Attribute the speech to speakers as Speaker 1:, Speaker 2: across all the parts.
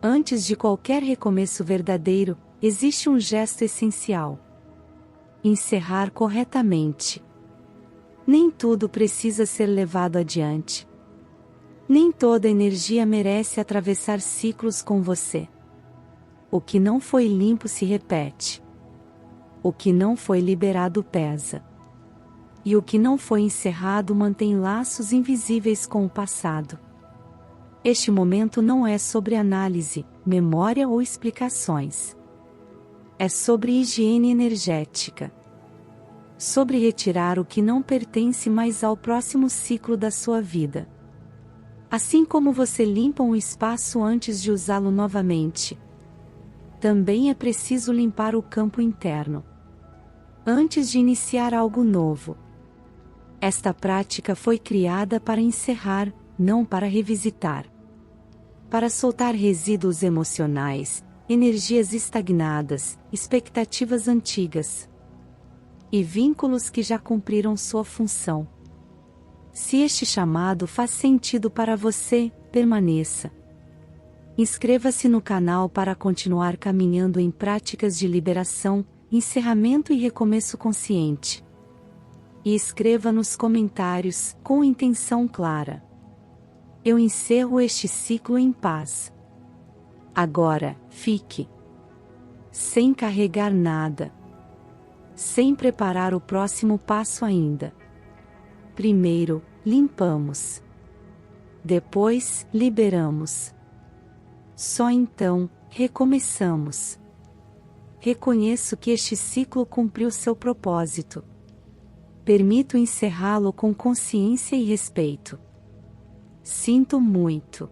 Speaker 1: Antes de qualquer recomeço verdadeiro, existe um gesto essencial: encerrar corretamente. Nem tudo precisa ser levado adiante. Nem toda energia merece atravessar ciclos com você. O que não foi limpo se repete. O que não foi liberado pesa. E o que não foi encerrado mantém laços invisíveis com o passado. Este momento não é sobre análise, memória ou explicações. É sobre higiene energética. Sobre retirar o que não pertence mais ao próximo ciclo da sua vida. Assim como você limpa um espaço antes de usá-lo novamente, também é preciso limpar o campo interno antes de iniciar algo novo. Esta prática foi criada para encerrar, não para revisitar. Para soltar resíduos emocionais, energias estagnadas, expectativas antigas e vínculos que já cumpriram sua função. Se este chamado faz sentido para você, permaneça. Inscreva-se no canal para continuar caminhando em práticas de liberação, encerramento e recomeço consciente. E escreva nos comentários, com intenção clara: eu encerro este ciclo em paz. Agora, fique. Sem carregar nada. Sem preparar o próximo passo ainda. Primeiro, limpamos. Depois, liberamos. Só então, recomeçamos. Reconheço que este ciclo cumpriu seu propósito. Permito encerrá-lo com consciência e respeito. Sinto muito.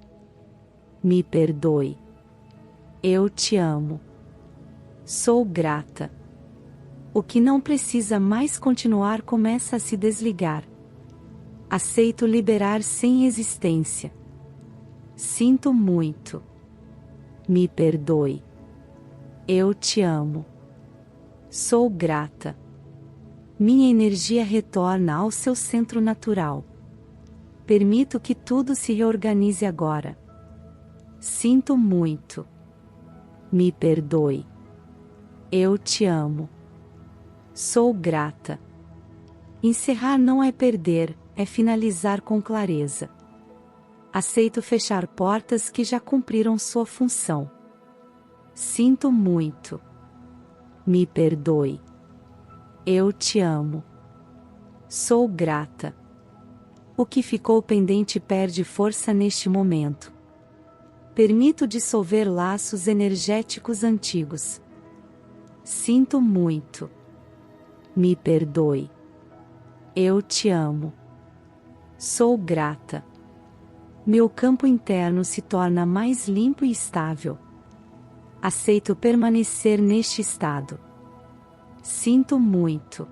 Speaker 1: Me perdoe. Eu te amo. Sou grata. O que não precisa mais continuar começa a se desligar. Aceito liberar sem resistência. Sinto muito. Me perdoe. Eu te amo. Sou grata. Minha energia retorna ao seu centro natural. Permito que tudo se reorganize agora. Sinto muito. Me perdoe. Eu te amo. Sou grata. Encerrar não é perder, é finalizar com clareza. Aceito fechar portas que já cumpriram sua função. Sinto muito. Me perdoe. Eu te amo. Sou grata. O que ficou pendente perde força neste momento. Permito dissolver laços energéticos antigos. Sinto muito. Me perdoe. Eu te amo. Sou grata. Meu campo interno se torna mais limpo e estável. Aceito permanecer neste estado. Sinto muito.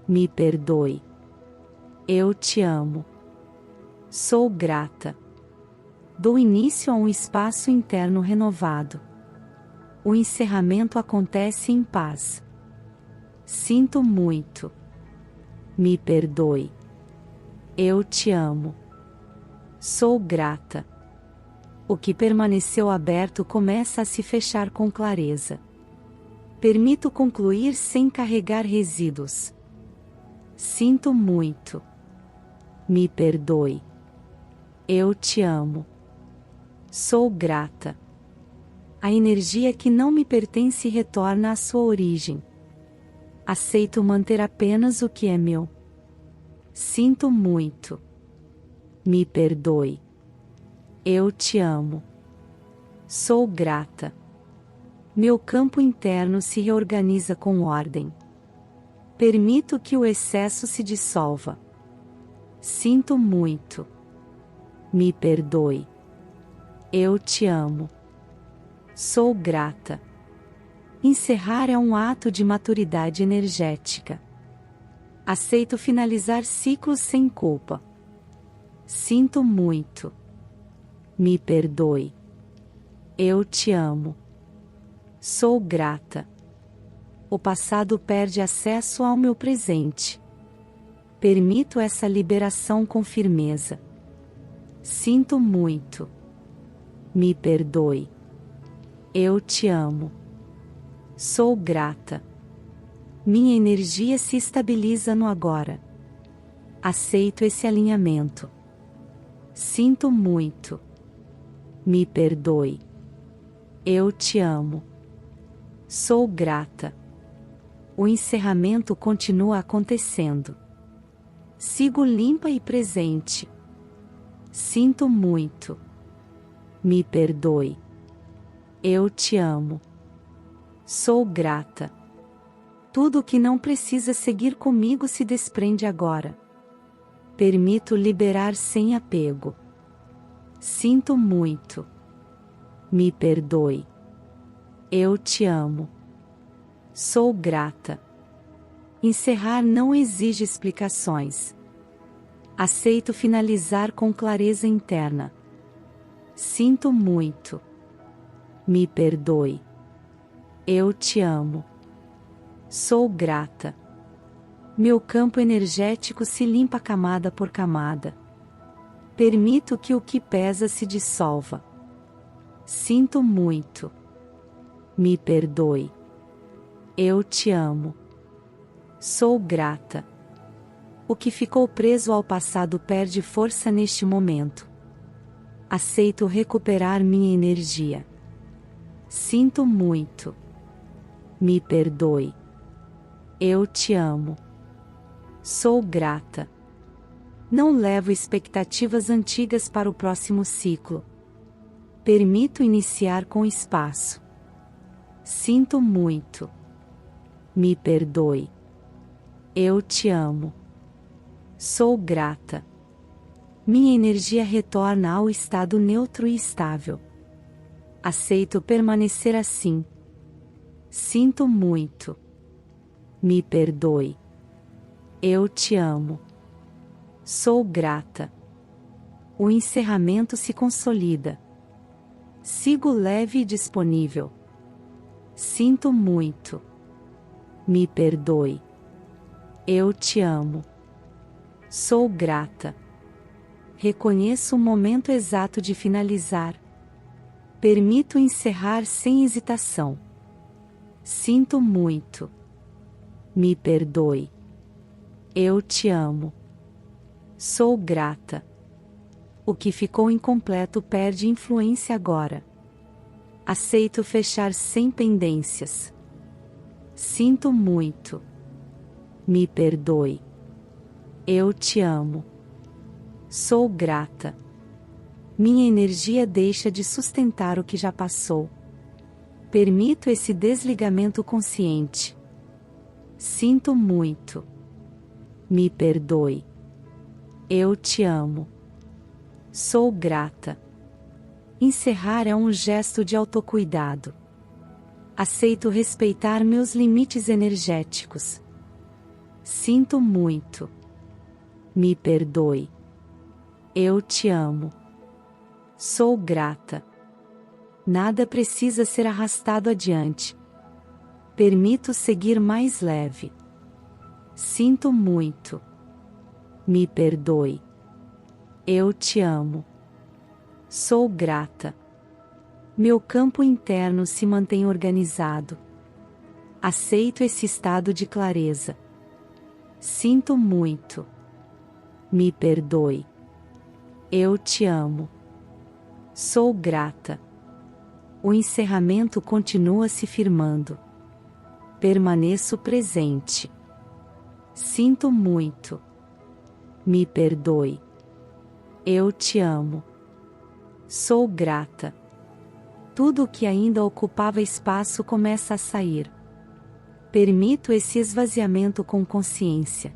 Speaker 1: Me perdoe. Eu te amo. Sou grata. Dou início a um espaço interno renovado. O encerramento acontece em paz. Sinto muito. Me perdoe. Eu te amo. Sou grata. O que permaneceu aberto começa a se fechar com clareza. Permito concluir sem carregar resíduos. Sinto muito. Me perdoe. Eu te amo. Sou grata. A energia que não me pertence retorna à sua origem. Aceito manter apenas o que é meu. Sinto muito. Me perdoe. Eu te amo. Sou grata. Meu campo interno se reorganiza com ordem. Permito que o excesso se dissolva. Sinto muito. Me perdoe. Eu te amo. Sou grata. Encerrar é um ato de maturidade energética. Aceito finalizar ciclos sem culpa. Sinto muito. Me perdoe. Eu te amo. Sou grata. O passado perde acesso ao meu presente. Permito essa liberação com firmeza. Sinto muito. Me perdoe. Eu te amo. Sou grata. Minha energia se estabiliza no agora. Aceito esse alinhamento. Sinto muito. Me perdoe. Eu te amo. Sou grata. O encerramento continua acontecendo. Sigo limpa e presente. Sinto muito. Me perdoe. Eu te amo. Sou grata. Tudo que não precisa seguir comigo se desprende agora. Permito liberar sem apego. Sinto muito. Me perdoe. Eu te amo. Sou grata. Encerrar não exige explicações. Aceito finalizar com clareza interna. Sinto muito. Me perdoe. Eu te amo. Sou grata. Meu campo energético se limpa camada por camada. Permito que o que pesa se dissolva. Sinto muito. Me perdoe. Eu te amo. Sou grata. O que ficou preso ao passado perde força neste momento. Aceito recuperar minha energia. Sinto muito. Me perdoe. Eu te amo. Sou grata. Não levo expectativas antigas para o próximo ciclo. Permito iniciar com espaço. Sinto muito. Me perdoe. Eu te amo. Sou grata. Minha energia retorna ao estado neutro e estável. Aceito permanecer assim. Sinto muito. Me perdoe. Eu te amo. Sou grata. O encerramento se consolida. Sigo leve e disponível. Sinto muito. Me perdoe. Eu te amo. Sou grata. Reconheço o momento exato de finalizar. Permito encerrar sem hesitação. Sinto muito. Me perdoe. Eu te amo. Sou grata. O que ficou incompleto perde influência agora. Aceito fechar sem pendências. Sinto muito. Me perdoe. Eu te amo. Sou grata. Minha energia deixa de sustentar o que já passou. Permito esse desligamento consciente. Sinto muito. Me perdoe. Eu te amo. Sou grata. Encerrar é um gesto de autocuidado. Aceito respeitar meus limites energéticos. Sinto muito. Me perdoe. Eu te amo. Sou grata. Nada precisa ser arrastado adiante. Permito seguir mais leve. Sinto muito. Me perdoe. Eu te amo. Sou grata. Meu campo interno se mantém organizado. Aceito esse estado de clareza. Sinto muito. Me perdoe. Eu te amo. Sou grata. O encerramento continua se firmando. Permaneço presente. Sinto muito. Me perdoe. Eu te amo. Sou grata. Tudo o que ainda ocupava espaço começa a sair. Permito esse esvaziamento com consciência.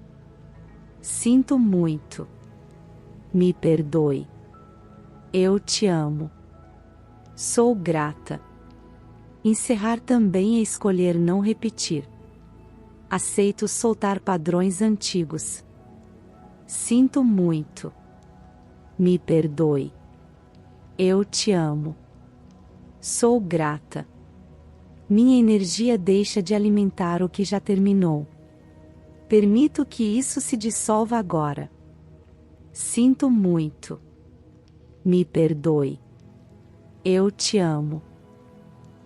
Speaker 1: Sinto muito. Me perdoe. Eu te amo. Sou grata. Encerrar também é escolher não repetir. Aceito soltar padrões antigos. Sinto muito. Me perdoe. Eu te amo. Sou grata. Minha energia deixa de alimentar o que já terminou. Permito que isso se dissolva agora. Sinto muito. Me perdoe. Eu te amo.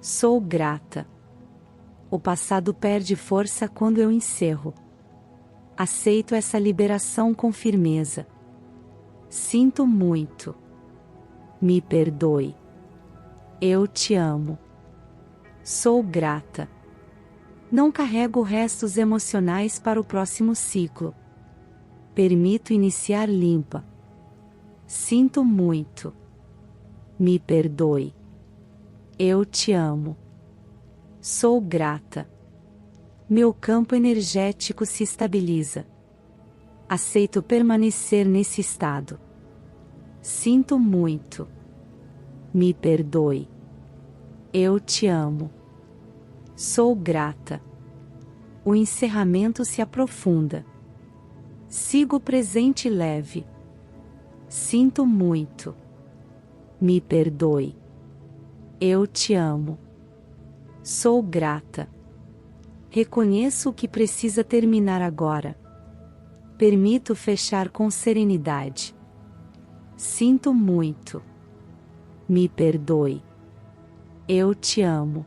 Speaker 1: Sou grata. O passado perde força quando eu encerro. Aceito essa liberação com firmeza. Sinto muito. Me perdoe. Eu te amo. Sou grata. Não carrego restos emocionais para o próximo ciclo. Permito iniciar limpa. Sinto muito. Me perdoe. Eu te amo. Sou grata. Meu campo energético se estabiliza. Aceito permanecer nesse estado. Sinto muito. Me perdoe. Eu te amo. Sou grata. O encerramento se aprofunda. Sigo presente e leve. Sinto muito. Me perdoe. Eu te amo. Sou grata. Reconheço o que precisa terminar agora. Permito fechar com serenidade. Sinto muito. Me perdoe. Eu te amo.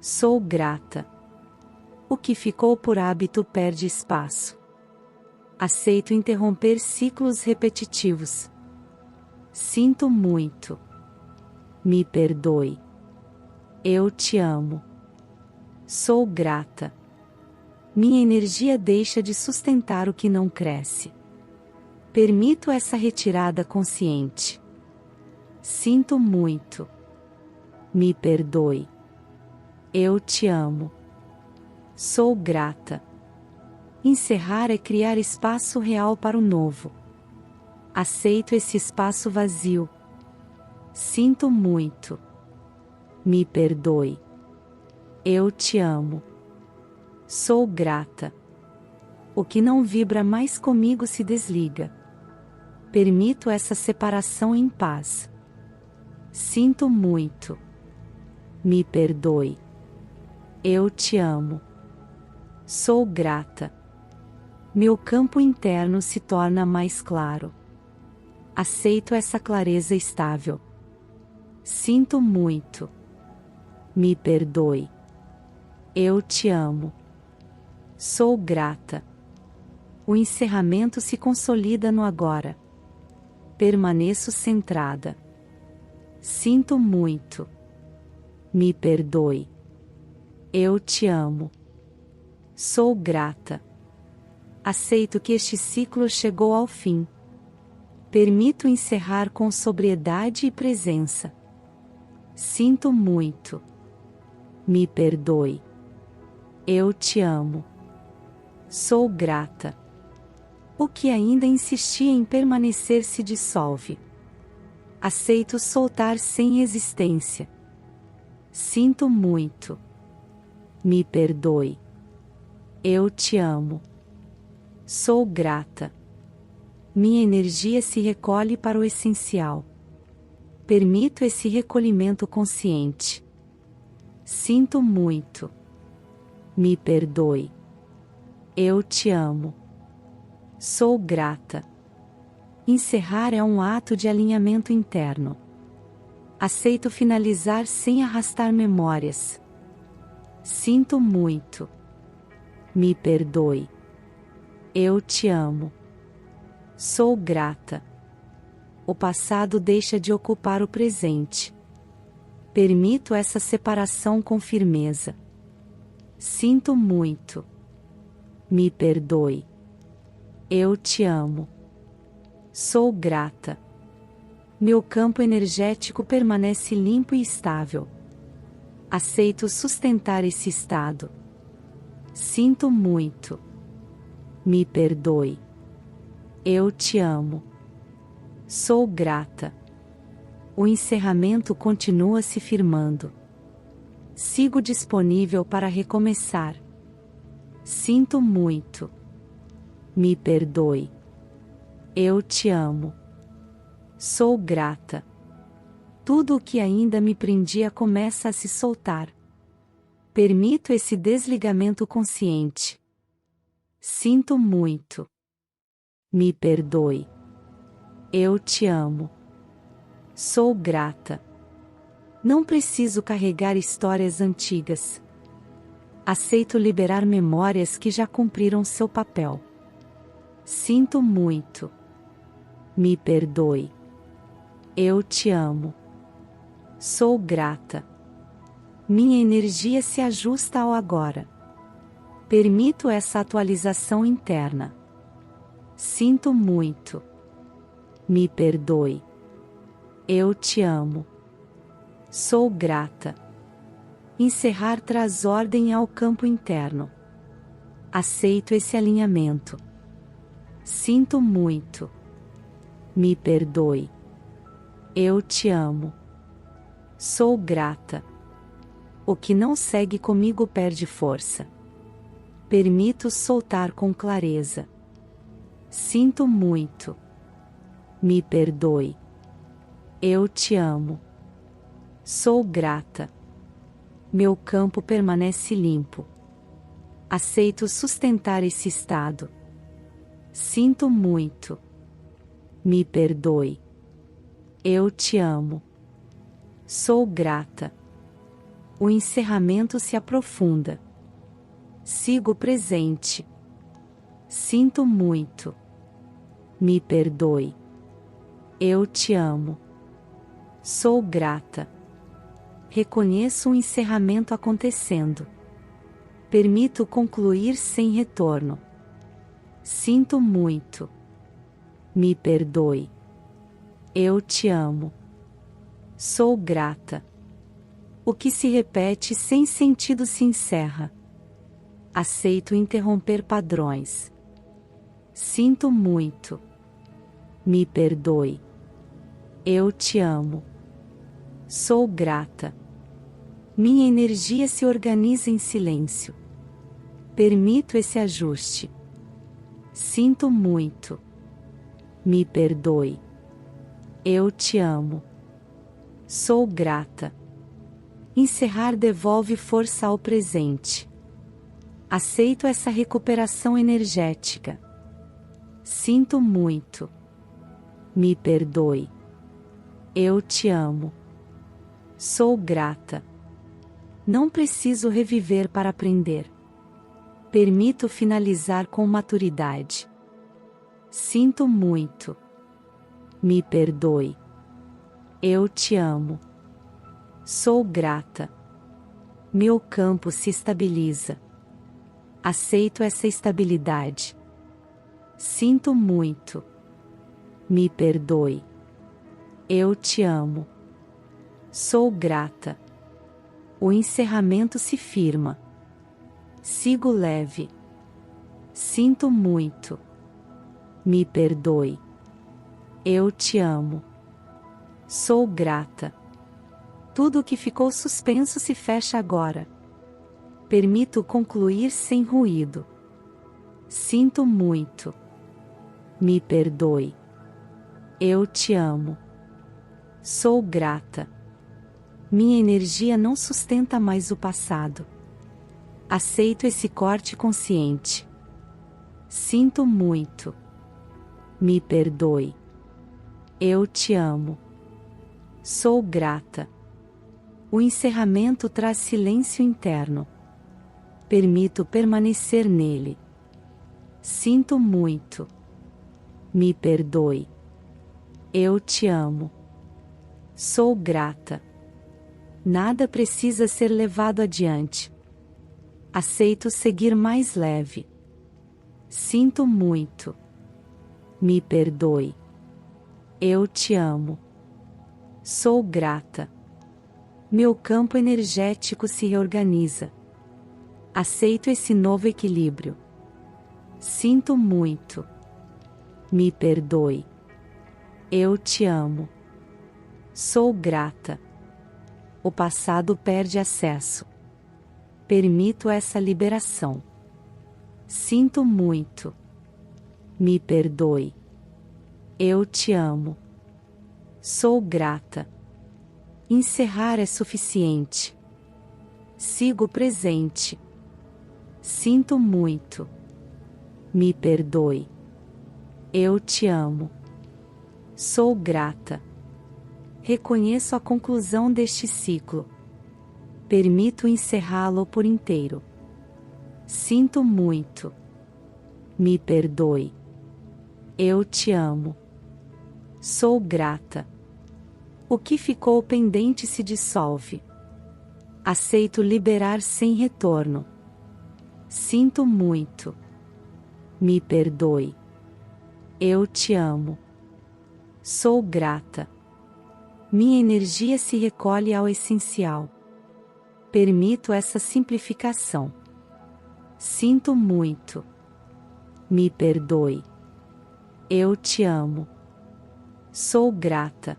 Speaker 1: Sou grata. O que ficou por hábito perde espaço. Aceito interromper ciclos repetitivos. Sinto muito. Me perdoe. Eu te amo. Sou grata. Minha energia deixa de sustentar o que não cresce. Permito essa retirada consciente. Sinto muito. Me perdoe. Eu te amo. Sou grata. Encerrar é criar espaço real para o novo. Aceito esse espaço vazio. Sinto muito. Me perdoe. Eu te amo. Sou grata. O que não vibra mais comigo se desliga. Permito essa separação em paz. Sinto muito. Me perdoe. Eu te amo. Sou grata. Meu campo interno se torna mais claro. Aceito essa clareza estável. Sinto muito. Me perdoe. Eu te amo. Sou grata. O encerramento se consolida no agora. Permaneço centrada. Sinto muito. Me perdoe. Eu te amo. Sou grata. Aceito que este ciclo chegou ao fim. Permito encerrar com sobriedade e presença. Sinto muito. Me perdoe. Eu te amo. Sou grata. O que ainda insistia em permanecer se dissolve. Aceito soltar sem resistência. Sinto muito. Me perdoe. Eu te amo. Sou grata. Minha energia se recolhe para o essencial. Permito esse recolhimento consciente. Sinto muito. Me perdoe. Eu te amo. Sou grata. Encerrar é um ato de alinhamento interno. Aceito finalizar sem arrastar memórias. Sinto muito. Me perdoe. Eu te amo. Sou grata. O passado deixa de ocupar o presente. Permito essa separação com firmeza. Sinto muito. Me perdoe. Eu te amo. Sou grata. Meu campo energético permanece limpo e estável. Aceito sustentar esse estado. Sinto muito. Me perdoe. Eu te amo. Sou grata. O encerramento continua se firmando. Sigo disponível para recomeçar. Sinto muito. Me perdoe. Eu te amo. Sou grata. Tudo o que ainda me prendia começa a se soltar. Permito esse desligamento consciente. Sinto muito. Me perdoe. Eu te amo. Sou grata. Não preciso carregar histórias antigas. Aceito liberar memórias que já cumpriram seu papel. Sinto muito. Me perdoe. Eu te amo. Sou grata. Minha energia se ajusta ao agora. Permito essa atualização interna. Sinto muito. Me perdoe. Eu te amo. Sou grata. Encerrar traz ordem ao campo interno. Aceito esse alinhamento. Sinto muito. Me perdoe. Eu te amo. Sou grata. O que não segue comigo perde força. Permito soltar com clareza. Sinto muito. Me perdoe. Eu te amo. Sou grata. Meu campo permanece limpo. Aceito sustentar esse estado. Sinto muito. Me perdoe. Eu te amo. Sou grata. O encerramento se aprofunda. Sigo presente. Sinto muito. Me perdoe. Eu te amo. Sou grata. Reconheço o encerramento acontecendo. Permito concluir sem retorno. Sinto muito. Me perdoe. Eu te amo. Sou grata. O que se repete sem sentido se encerra. Aceito interromper padrões. Sinto muito. Me perdoe. Eu te amo. Sou grata. Minha energia se organiza em silêncio. Permito esse ajuste. Sinto muito. Me perdoe. Eu te amo. Sou grata. Encerrar devolve força ao presente. Aceito essa recuperação energética. Sinto muito. Me perdoe. Eu te amo. Sou grata. Não preciso reviver para aprender. Permito finalizar com maturidade. Sinto muito. Me perdoe. Eu te amo. Sou grata. Meu campo se estabiliza. Aceito essa estabilidade. Sinto muito. Me perdoe. Eu te amo. Sou grata. O encerramento se firma. Sigo leve. Sinto muito. Me perdoe. Eu te amo. Sou grata. Tudo o que ficou suspenso se fecha agora. Permito concluir sem ruído. Sinto muito. Me perdoe. Eu te amo. Sou grata. Minha energia não sustenta mais o passado. Aceito esse corte consciente. Sinto muito. Me perdoe. Eu te amo. Sou grata. O encerramento traz silêncio interno. Permito permanecer nele. Sinto muito. Me perdoe. Eu te amo. Sou grata. Nada precisa ser levado adiante. Aceito seguir mais leve. Sinto muito. Me perdoe. Eu te amo. Sou grata. Meu campo energético se reorganiza. Aceito esse novo equilíbrio. Sinto muito. Me perdoe. Eu te amo. Sou grata. O passado perde acesso. Permito essa liberação. Sinto muito. Me perdoe. Eu te amo. Sou grata. Encerrar é suficiente. Sigo presente. Sinto muito. Me perdoe. Eu te amo. Sou grata. Reconheço a conclusão deste ciclo. Permito encerrá-lo por inteiro. Sinto muito. Me perdoe. Eu te amo. Sou grata. O que ficou pendente se dissolve. Aceito liberar sem retorno. Sinto muito. Me perdoe. Eu te amo. Sou grata. Minha energia se recolhe ao essencial. Permito essa simplificação. Sinto muito. Me perdoe. Eu te amo. Sou grata.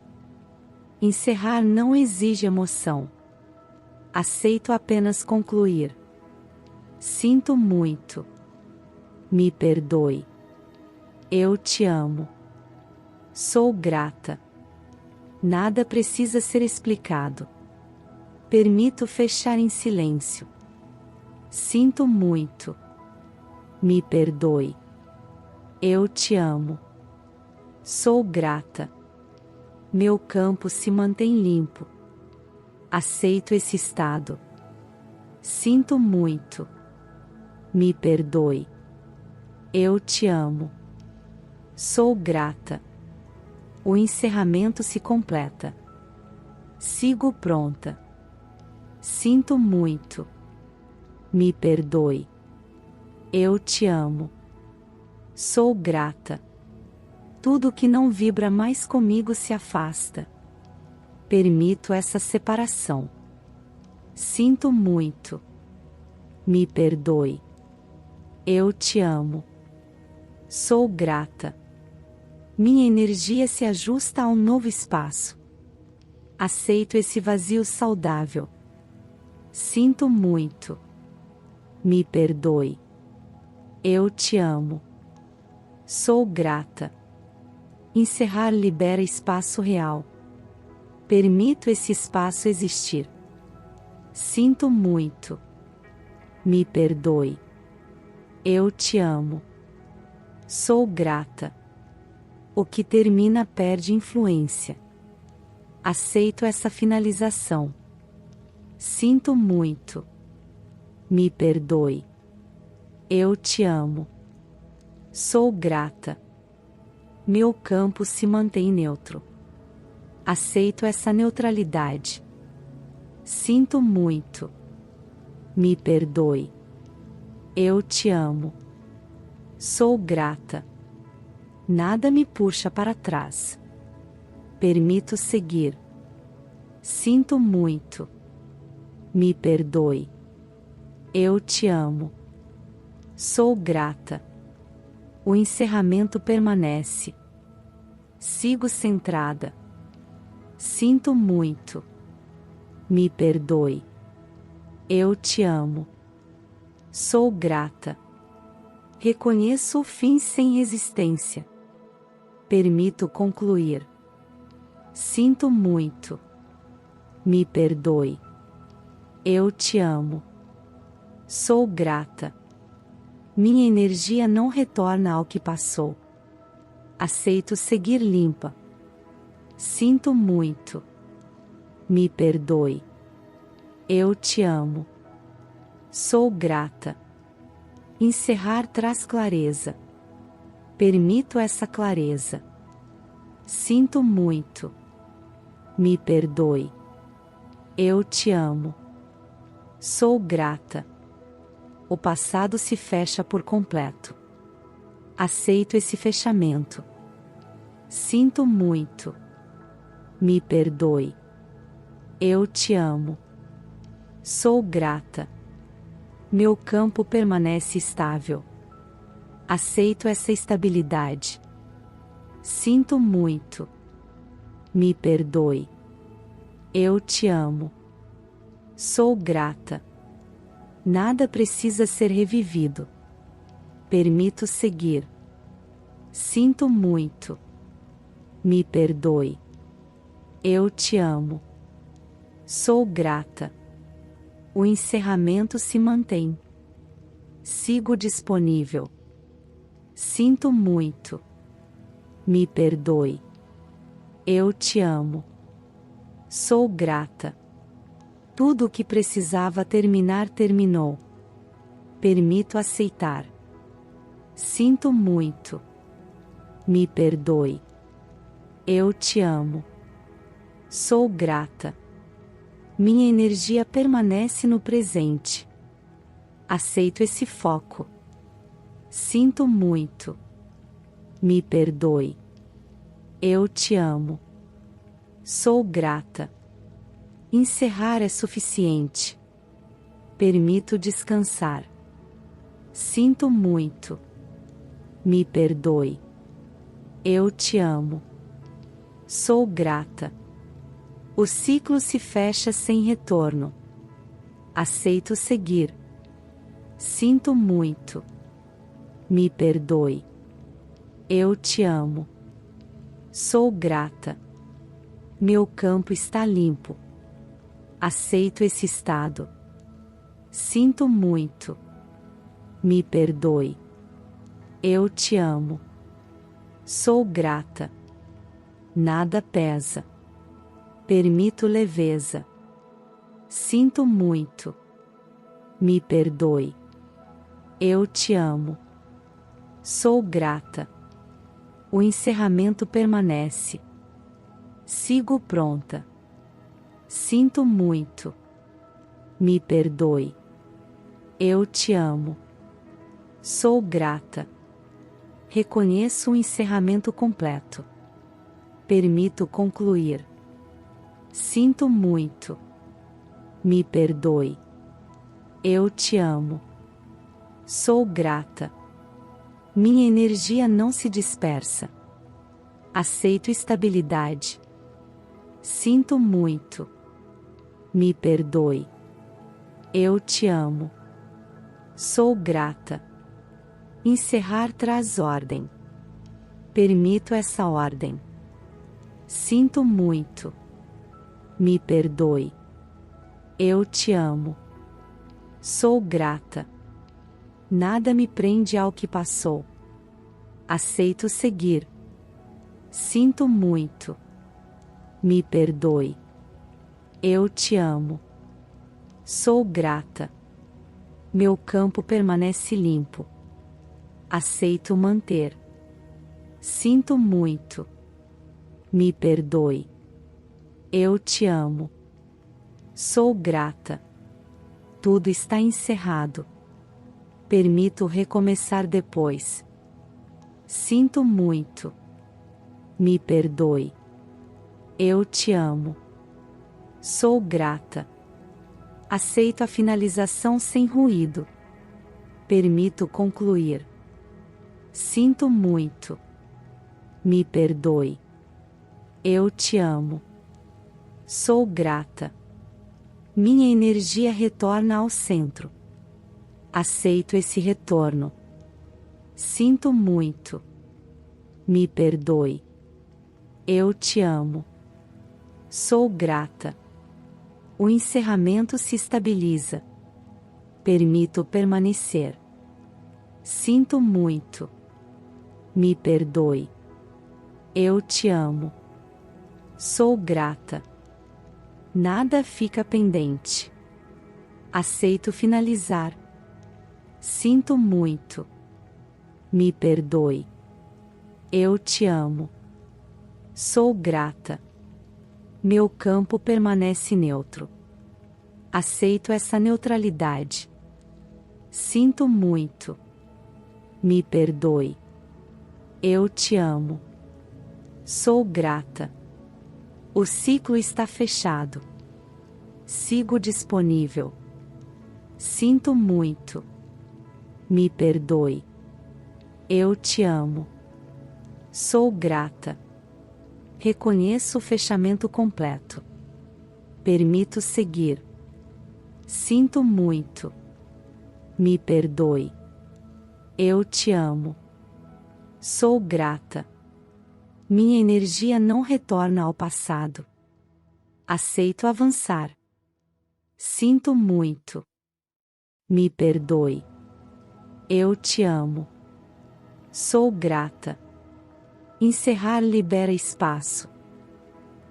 Speaker 1: Encerrar não exige emoção. Aceito apenas concluir. Sinto muito. Me perdoe. Eu te amo. Sou grata. Nada precisa ser explicado. Permito fechar em silêncio. Sinto muito. Me perdoe. Eu te amo. Sou grata. Meu campo se mantém limpo. Aceito esse estado. Sinto muito. Me perdoe. Eu te amo. Sou grata. O encerramento se completa. Sigo pronta. Sinto muito. Me perdoe. Eu te amo. Sou grata. Tudo que não vibra mais comigo se afasta. Permito essa separação. Sinto muito. Me perdoe. Eu te amo. Sou grata. Minha energia se ajusta a um novo espaço. Aceito esse vazio saudável. Sinto muito. Me perdoe. Eu te amo. Sou grata. Encerrar libera espaço real. Permito esse espaço existir. Sinto muito. Me perdoe. Eu te amo. Sou grata. O que termina perde influência. Aceito essa finalização. Sinto muito. Me perdoe. Eu te amo. Sou grata. Meu campo se mantém neutro. Aceito essa neutralidade. Sinto muito. Me perdoe. Eu te amo. Sou grata. Nada me puxa para trás. Permito seguir. Sinto muito. Me perdoe. Eu te amo. Sou grata. O encerramento permanece. Sigo centrada. Sinto muito. Me perdoe. Eu te amo. Sou grata. Reconheço o fim sem resistência. Permito concluir. Sinto muito. Me perdoe. Eu te amo. Sou grata. Minha energia não retorna ao que passou. Aceito seguir limpa. Sinto muito. Me perdoe. Eu te amo. Sou grata. Encerrar traz clareza. Permito essa clareza. Sinto muito. Me perdoe. Eu te amo. Sou grata. O passado se fecha por completo. Aceito esse fechamento. Sinto muito. Me perdoe. Eu te amo. Sou grata. Meu campo permanece estável. Aceito essa estabilidade. Sinto muito. Me perdoe. Eu te amo. Sou grata. Nada precisa ser revivido. Permito seguir. Sinto muito. Me perdoe. Eu te amo. Sou grata. O encerramento se mantém. Sigo disponível. Sinto muito. Me perdoe. Eu te amo. Sou grata. Tudo o que precisava terminar terminou. Permito aceitar. Sinto muito. Me perdoe. Eu te amo. Sou grata. Minha energia permanece no presente. Aceito esse foco. Sinto muito. Me perdoe. Eu te amo. Sou grata. Encerrar é suficiente. Permito descansar. Sinto muito. Me perdoe. Eu te amo. Sou grata. O ciclo se fecha sem retorno. Aceito seguir. Sinto muito. Me perdoe. Eu te amo. Sou grata. Meu campo está limpo. Aceito esse estado. Sinto muito. Me perdoe. Eu te amo. Sou grata. Nada pesa. Permito leveza. Sinto muito. Me perdoe. Eu te amo. Sou grata. O encerramento permanece. Sigo pronta. Sinto muito. Me perdoe. Eu te amo. Sou grata. Reconheço o encerramento completo. Permito concluir. Sinto muito. Me perdoe. Eu te amo. Sou grata. Minha energia não se dispersa. Aceito estabilidade. Sinto muito. Me perdoe. Eu te amo. Sou grata. Encerrar traz ordem. Permito essa ordem. Sinto muito. Me perdoe. Eu te amo. Sou grata. Nada me prende ao que passou. Aceito seguir. Sinto muito. Me perdoe. Eu te amo. Sou grata. Meu campo permanece limpo. Aceito manter. Sinto muito. Me perdoe. Eu te amo. Sou grata. Tudo está encerrado. Permito recomeçar depois. Sinto muito. Me perdoe. Eu te amo. Sou grata. Aceito a finalização sem ruído. Permito concluir. Sinto muito. Me perdoe. Eu te amo. Sou grata. Minha energia retorna ao centro. Aceito esse retorno. Sinto muito. Me perdoe. Eu te amo. Sou grata. O encerramento se estabiliza. Permito permanecer. Sinto muito. Me perdoe. Eu te amo. Sou grata. Nada fica pendente. Aceito finalizar. Sinto muito. Me perdoe. Eu te amo. Sou grata. Meu campo permanece neutro. Aceito essa neutralidade. Sinto muito. Me perdoe. Eu te amo. Sou grata. O ciclo está fechado. Sigo disponível. Sinto muito. Me perdoe. Eu te amo. Sou grata. Reconheço o fechamento completo. Permito seguir. Sinto muito. Me perdoe. Eu te amo. Sou grata. Minha energia não retorna ao passado. Aceito avançar. Sinto muito. Me perdoe. Eu te amo. Sou grata. Encerrar libera espaço.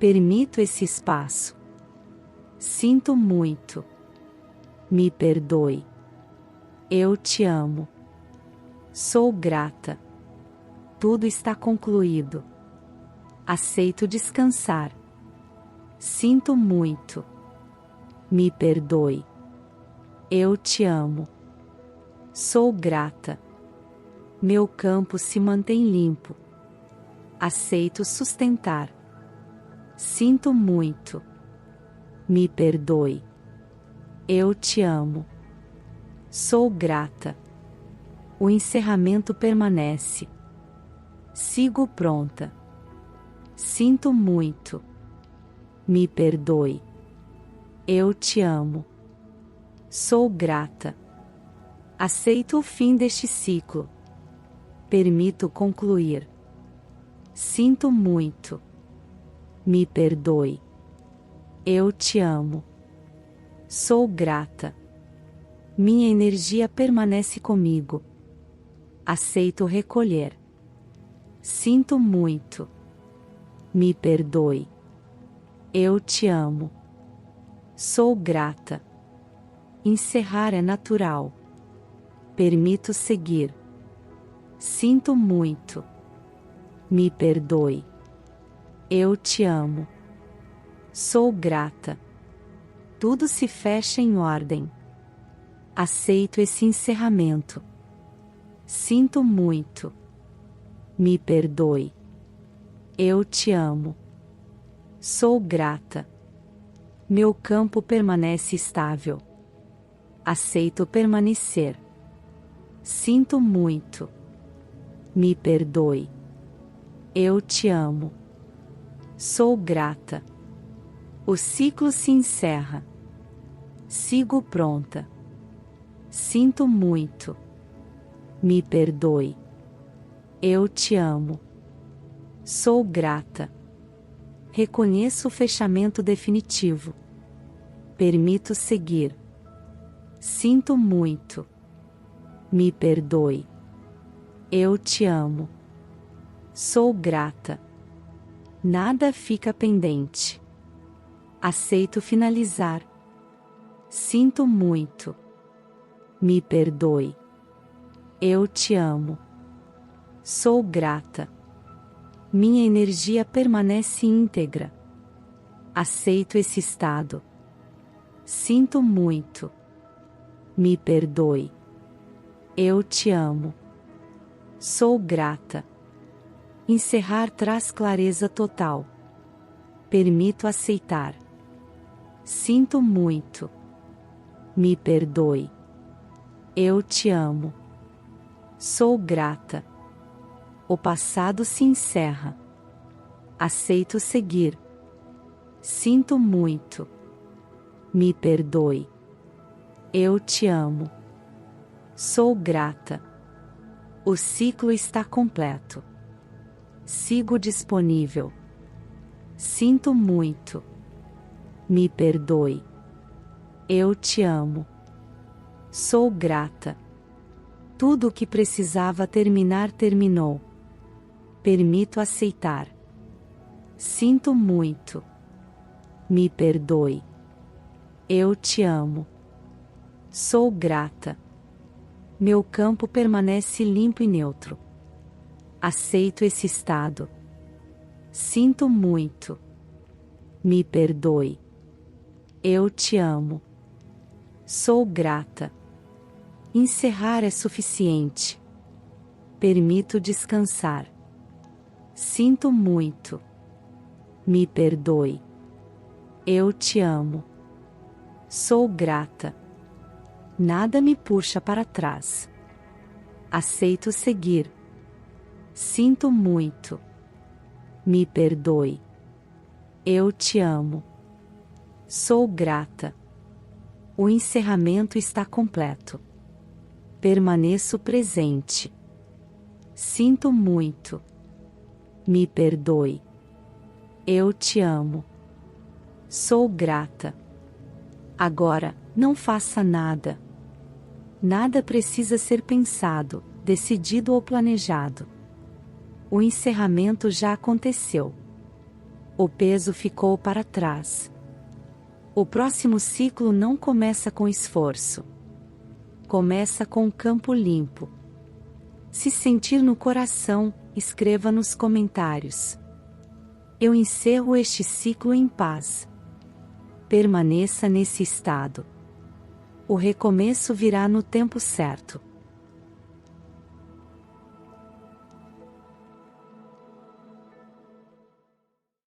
Speaker 1: Permito esse espaço. Sinto muito. Me perdoe. Eu te amo. Sou grata. Tudo está concluído. Aceito descansar. Sinto muito. Me perdoe. Eu te amo. Sou grata. Meu campo se mantém limpo. Aceito sustentar. Sinto muito. Me perdoe. Eu te amo. Sou grata. O encerramento permanece. Sigo pronta. Sinto muito. Me perdoe. Eu te amo. Sou grata. Aceito o fim deste ciclo. Permito concluir. Sinto muito. Me perdoe. Eu te amo. Sou grata. Minha energia permanece comigo. Aceito recolher. Sinto muito. Me perdoe. Eu te amo. Sou grata. Encerrar é natural. Permito seguir. Sinto muito. Me perdoe. Eu te amo. Sou grata. Tudo se fecha em ordem. Aceito esse encerramento. Sinto muito. Me perdoe. Eu te amo. Sou grata. Meu campo permanece estável. Aceito permanecer. Sinto muito. Me perdoe. Eu te amo. Sou grata. O ciclo se encerra. Sigo pronta. Sinto muito. Me perdoe. Eu te amo. Sou grata. Reconheço o fechamento definitivo. Permito seguir. Sinto muito. Me perdoe. Eu te amo. Sou grata. Nada fica pendente. Aceito finalizar. Sinto muito. Me perdoe. Eu te amo. Sou grata. Minha energia permanece íntegra. Aceito esse estado. Sinto muito. Me perdoe. Eu te amo. Sou grata. Encerrar traz clareza total. Permito aceitar. Sinto muito. Me perdoe. Eu te amo. Sou grata. O passado se encerra. Aceito seguir. Sinto muito. Me perdoe. Eu te amo. Sou grata. O ciclo está completo. Sigo disponível. Sinto muito. Me perdoe. Eu te amo. Sou grata. Tudo o que precisava terminar terminou. Permito aceitar. Sinto muito. Me perdoe. Eu te amo. Sou grata. Meu campo permanece limpo e neutro. Aceito esse estado. Sinto muito. Me perdoe. Eu te amo. Sou grata. Encerrar é suficiente. Permito descansar. Sinto muito. Me perdoe. Eu te amo. Sou grata. Nada me puxa para trás. Aceito seguir. Sinto muito. Me perdoe. Eu te amo. Sou grata. O encerramento está completo. Permaneço presente. Sinto muito. Me perdoe. Eu te amo. Sou grata. Agora, não faça nada. Nada precisa ser pensado, decidido ou planejado. O encerramento já aconteceu. O peso ficou para trás. O próximo ciclo não começa com esforço. Começa com um campo limpo. Se sentir no coração, escreva nos comentários. Eu encerro este ciclo em paz. Permaneça nesse estado. O recomeço virá no tempo certo.